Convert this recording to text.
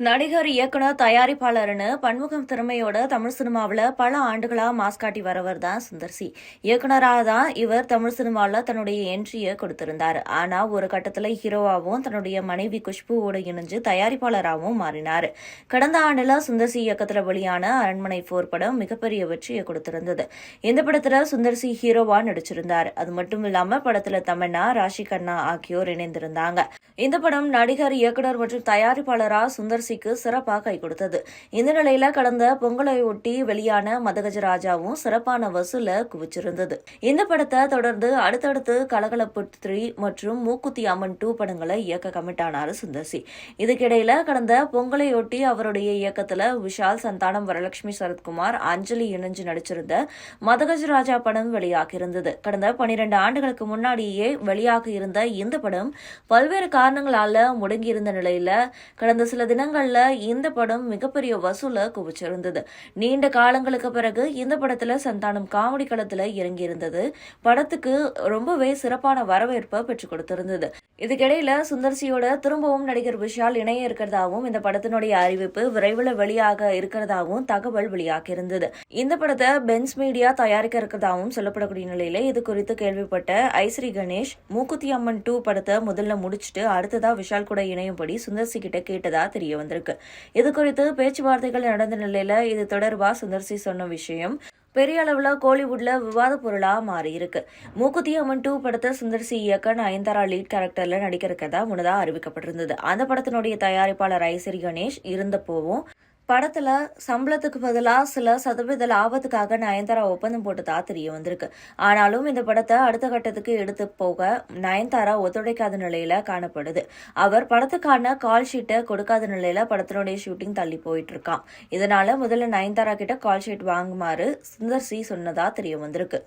நடிகர், இயக்குனர், தயாரிப்பாளர்னு பன்முகம் திறமையோட தமிழ் சினிமாவில் பல ஆண்டுகளா மாஸ் காட்டி வரவர் தான் சுந்தர் சி. இயக்குனராக தான் இவர் தமிழ் சினிமாவில் தன்னுடைய என்ட்ரியை கொடுத்திருந்தார். ஆனா ஒரு கட்டத்தில் ஹீரோவாகவும் தன்னுடைய மனைவி குஷ்புவோடு இணைஞ்சு தயாரிப்பாளராகவும் மாறினார். கடந்த ஆண்டுல சுந்தர் சி இயக்கத்தில் வெளியான அரண்மனை 4 படம் மிகப்பெரிய வெற்றியை கொடுத்திருந்தது. இந்த படத்துல சுந்தர் சி ஹீரோவா நடிச்சிருந்தார். அது மட்டும் இல்லாம படத்துல தமன்னா, ராஷி கண்ணா ஆகியோர் இணைந்திருந்தாங்க. இந்த படம் நடிகர், இயக்குனர் மற்றும் தயாரிப்பாளரா சுந்தர் சிக்கு சிறப்பாக கை கொடுத்தது. இந்த நிலையில கடந்த பொங்கலை ஒட்டி வெளியான மதகஜராஜாவும் சிறப்பான வசூல குவிச்சிருந்தது. இந்த படத்தை தொடர்ந்து அடுத்தடுத்து கலகலப்பு 3 மற்றும் மூக்குத்தி அம்மன் 2 படங்களை இயக்க கமிட் ஆனார் சுந்தர் சி. இதுக்கிடையில கடந்த பொங்கலையொட்டி அவருடைய இயக்கத்துல விஷால், சந்தானம், வரலட்சுமி, சரத்குமார், அஞ்சலி இணைஞ்சு நடிச்சிருந்த மதகஜராஜா படம் வெளியாகியிருந்தது. கடந்த 12 ஆண்டுகளுக்கு முன்னாடியே வெளியாக இருந்த இந்த படம் பல்வேறு காரணங்களால முடங்கியிருந்த நிலையில கடந்த சில தினங்கள்ல இந்த படம் மிகப்பெரிய வசூல குவிச்சிருந்தது. நீண்ட காலங்களுக்கு பிறகு இந்த படத்துல சந்தானம் காமெடி களத்துல இறங்கியிருந்தது படத்துக்கு ரொம்பவே சிறப்பான வரவேற்பை பெற்றுக் கொடுத்திருந்தது. இதுக்கிடையில சுந்தர்சியோட திரும்பவும் நடிகர் விஷால் இணைய இருக்கிறதாவும் இந்த படத்தினுடைய அறிவிப்பு விரைவில் வெளியாக இருக்கிறதாவும் தகவல் வெளியாகி இருந்தது. இந்த படத்தை பென்ஸ் மீடியா தயாரிக்க இருக்கிறதாவும் சொல்லப்படக்கூடிய நிலையில இது குறித்து கேள்விப்பட்ட ஐஸ்ரீ கணேஷ் மூக்குத்தி அம்மன் 2 படத்தை முதல்ல முடிச்சுட்டு அடுத்ததா விஷால் கூட இணையும்படி சுந்தர்சி கிட்ட கேட்டதா தெரிய வந்திருக்கு. இது குறித்து பேச்சுவார்த்தைகள் நடந்த நிலையில இது தொடர்பா சுந்தர்சி சொன்ன விஷயம் பெரிய அளவுல கோலிவுட்ல விவாத பொருளா மாறி இருக்கு. மூக்குத்தி அம்மன் 2 படத்தை சுந்தர் சி இயக்க நயன்தாரா லீட் கேரக்டர்ல நடிக்க இருக்கதா முன்னதா அறிவிக்கப்பட்டிருந்தது. அந்த படத்தினுடைய தயாரிப்பாளர் ஐஸ்ரீ கணேஷ் இருந்தப்போவும் படத்துல சம்பளத்துக்கு பதிலா சில சதவீத லாபத்துக்காக நயன்தாரா ஒப்பந்தம் போட்டதா தெரிய வந்திருக்கு. ஆனாலும் இந்த படத்தை அடுத்த கட்டத்துக்கு எடுத்து போக நயன்தாரா ஒத்துழைக்காத நிலையில காணப்படுது. அவர் படத்துக்கான கால் ஷீட்டை கொடுக்காத நிலையில படத்தினுடைய ஷூட்டிங் தள்ளி போயிட்டு இருக்கான். இதனால முதல்ல நயன்தாரா கிட்ட கால் ஷீட் வாங்குமாறு சுந்தர் சி சொன்னதா தெரிய வந்திருக்கு.